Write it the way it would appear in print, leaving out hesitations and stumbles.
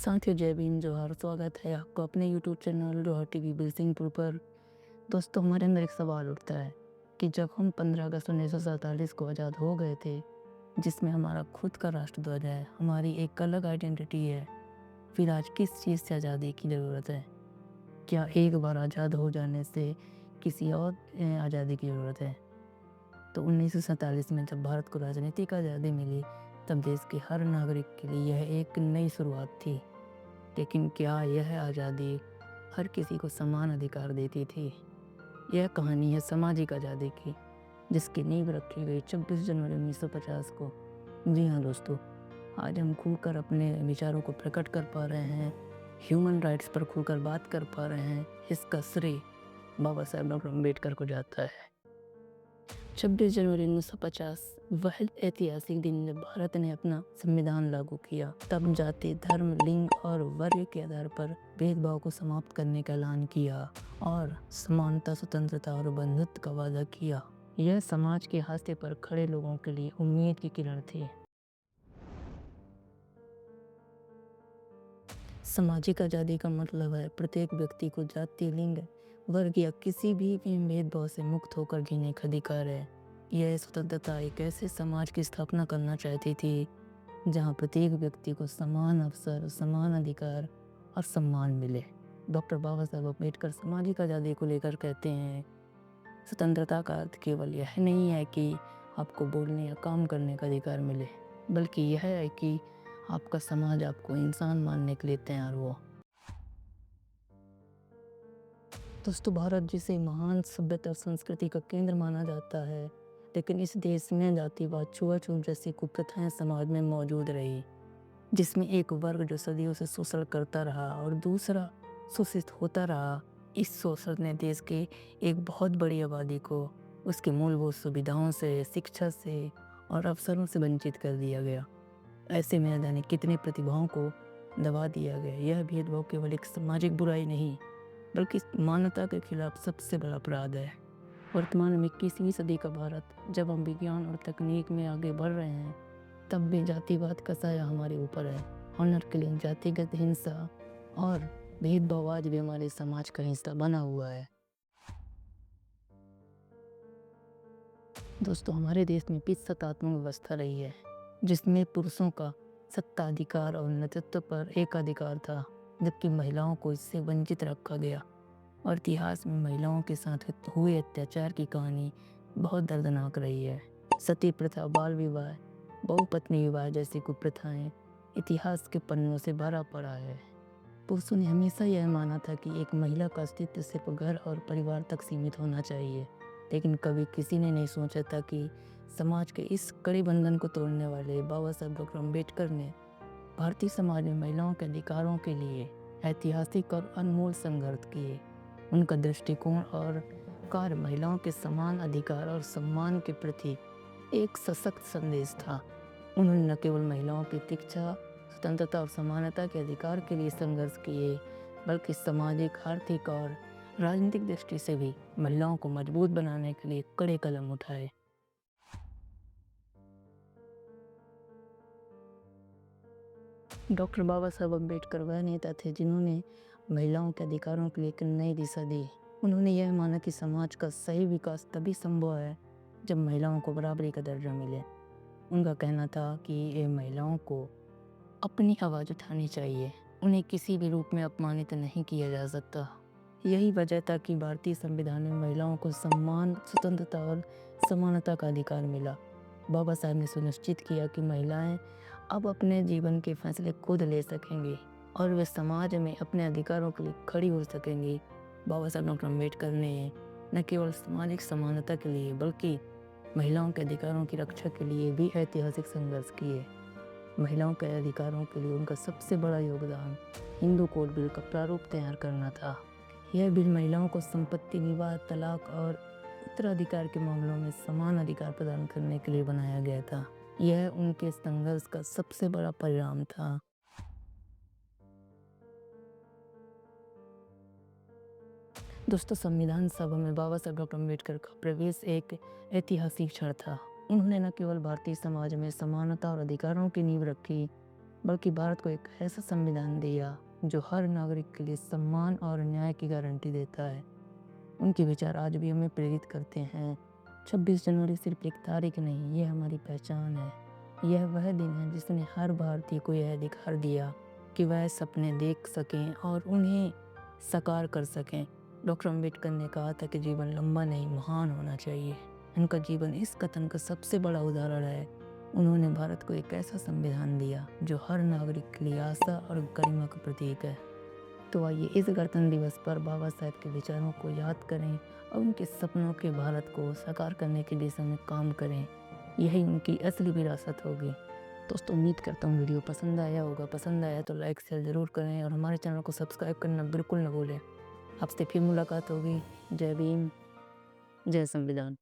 साथियों, जय भीम, जोहार। स्वागत है आपको अपने यूट्यूब चैनल जोहार टीवी बिलसिंहपुर पर। दोस्तों, हमारे अंदर एक सवाल उठता है कि जब हम 15 अगस्त 1947 को आज़ाद हो गए थे, जिसमें हमारा खुद का राष्ट्रध्वज है, हमारी एक अलग आइडेंटिटी है, फिर आज किस चीज़ से आज़ादी की ज़रूरत है? क्या एक बार आज़ाद हो जाने से किसी और आज़ादी की ज़रूरत है? तो 1947 में जब भारत को राजनीतिक आज़ादी मिली, तब देश के हर नागरिक के लिए यह एक नई शुरुआत थी। लेकिन क्या यह आज़ादी हर किसी को समान अधिकार देती थी? यह कहानी है सामाजिक आज़ादी की, जिसकी नींव रखी गई 26 जनवरी 1950 को। जी हाँ दोस्तों, आज हम खुलकर अपने विचारों को प्रकट कर पा रहे हैं, ह्यूमन राइट्स पर खुलकर बात कर पा रहे हैं। इसका श्रेय बाबा साहेब डॉक्टर अम्बेडकर को जाता है। 26 जनवरी 1950 वह ऐतिहासिक दिन जब भारत ने अपना संविधान लागू किया। तब जाति, धर्म, लिंग और वर्ग के आधार पर भेदभाव को समाप्त करने का ऐलान किया और समानता, स्वतंत्रता और बंधुत्व का वादा किया। यह समाज के हाशिए पर खड़े लोगों के लिए उम्मीद की किरण थी। सामाजिक आज़ादी का मतलब है प्रत्येक व्यक्ति को जाति, लिंग, वर्ग या किसी भी भेदभाव से मुक्त होकर जीने का अधिकार है। यह स्वतंत्रता एक ऐसे समाज की स्थापना करना चाहती थी जहां प्रत्येक व्यक्ति को समान अवसर, समान अधिकार और सम्मान मिले। डॉक्टर बाबा साहब अम्बेडकर सामाजिक आज़ादी को लेकर कहते हैं, स्वतंत्रता का अर्थ केवल यह नहीं है कि आपको बोलने या काम करने का अधिकार मिले, बल्कि यह है कि आपका समाज आपको इंसान मानने के लिए तैयार हो। दोस्तों, भारत जिसे महान सभ्यता और संस्कृति का केंद्र माना जाता है, लेकिन इस देश में जातिवाद, छुआछूत जैसी कुप्रथाएं समाज में मौजूद रही, जिसमें एक वर्ग जो सदियों से शोषण करता रहा और दूसरा शोषित होता रहा। इस शोषण ने देश के एक बहुत बड़ी आबादी को उसकी मूलभूत सुविधाओं से, शिक्षा से और अवसरों से वंचित कर दिया गया। ऐसे में न जाने कितने प्रतिभाओं को दबा दिया गया। यह भेदभाव केवल एक सामाजिक बुराई नहीं, बल्कि मानवता के खिलाफ सबसे बड़ा अपराध है। वर्तमान में 21वीं सदी का भारत, जब हम विज्ञान और तकनीक में आगे बढ़ रहे हैं, तब भी जातिवाद का साया हमारे ऊपर है। ऑनर किलिंग, जातिगत हिंसा और भेदभाव आज भी हमारे समाज का हिस्सा बना हुआ है। दोस्तों, हमारे देश में पितृसत्तात्मक व्यवस्था रही है, जिसमें पुरुषों का सत्ताधिकार और नेतृत्व पर एकाधिकार था, जबकि महिलाओं को इससे वंचित रखा गया। और इतिहास में महिलाओं के साथ हुए अत्याचार की कहानी बहुत दर्दनाक रही है। सती प्रथा, बाल विवाह, बहुपत्नी विवाह जैसी कुप्रथाएं इतिहास के पन्नों से भरा पड़ा है। पुरुषों ने हमेशा यह माना था कि एक महिला का अस्तित्व सिर्फ घर और परिवार तक सीमित होना चाहिए, लेकिन कभी किसी ने नहीं सोचा था कि समाज के इस कड़े बंधन को तोड़ने वाले बाबा साहब डॉक्टर अम्बेडकर ने भारतीय समाज में महिलाओं के अधिकारों के लिए ऐतिहासिक और अनमोल संघर्ष किए। उनका दृष्टिकोण और कार्य महिलाओं के समान अधिकार और सम्मान के प्रति एक सशक्त संदेश था। उन्होंने न केवल महिलाओं की शिक्षा, स्वतंत्रता और समानता के अधिकार के लिए संघर्ष किए, बल्कि सामाजिक, आर्थिक और राजनीतिक दृष्टि से भी महिलाओं को मजबूत बनाने के लिए कड़े कदम उठाए। डॉक्टर बाबा साहब अम्बेडकर वह नेता थे जिन्होंने महिलाओं के अधिकारों के लिए एक नई दिशा दी। उन्होंने यह माना कि समाज का सही विकास तभी संभव है जब महिलाओं को बराबरी का दर्जा मिले। उनका कहना था कि ये महिलाओं को अपनी आवाज़ उठानी चाहिए, उन्हें किसी भी रूप में अपमानित नहीं किया जा सकता। यही वजह था कि भारतीय संविधान में महिलाओं को सम्मान, स्वतंत्रता और समानता का अधिकार मिला। बाबा साहब ने सुनिश्चित किया कि महिलाएं अब अपने जीवन के फैसले खुद ले सकेंगी और वे समाज में अपने अधिकारों के लिए खड़ी हो सकेंगी। बाबा साहब डॉक्टर अम्बेडकर ने न केवल सामाजिक समानता के लिए, बल्कि महिलाओं के अधिकारों की रक्षा के लिए भी ऐतिहासिक संघर्ष किए। महिलाओं के अधिकारों के लिए उनका सबसे बड़ा योगदान हिंदू कोड बिल का प्रारूप तैयार करना था। यह बिल महिलाओं को संपत्ति, विवाह, तलाक और उत्तराधिकार के मामलों में समान अधिकार प्रदान करने के लिए बनाया गया था। यह उनके संघर्ष का सबसे बड़ा परिणाम था। दोस्तों, संविधान सभा में बाबा साहब डॉक्टर अम्बेडकर का प्रवेश एक ऐतिहासिक क्षण था। उन्होंने न केवल भारतीय समाज में समानता और अधिकारों की नींव रखी, बल्कि भारत को एक ऐसा संविधान दिया जो हर नागरिक के लिए सम्मान और न्याय की गारंटी देता है। उनके विचार आज भी हमें प्रेरित करते हैं। 26 जनवरी सिर्फ एक तारीख नहीं, ये हमारी पहचान है। यह वह दिन है जिसने हर भारतीय को यह अधिकार दिया कि वह सपने देख सकें और उन्हें साकार कर सकें। डॉक्टर अम्बेडकर ने कहा था कि जीवन लंबा नहीं, महान होना चाहिए। उनका जीवन इस कथन का सबसे बड़ा उदाहरण है। उन्होंने भारत को एक ऐसा संविधान दिया जो हर नागरिक के लिए आशा और गरिमा का प्रतीक है। तो आइए इस गणतंत्र दिवस पर बाबा साहेब के विचारों को याद करें और उनके सपनों के भारत को साकार करने की दिशा में काम करें। यही उनकी असली विरासत होगी। दोस्तों, उम्मीद करता हूँ वीडियो पसंद आया होगा। पसंद आया तो लाइक शेयर ज़रूर करें और हमारे चैनल को सब्सक्राइब करना बिल्कुल न भूलें। आपसे फिर मुलाकात होगी। जय भीम, जय संविधान।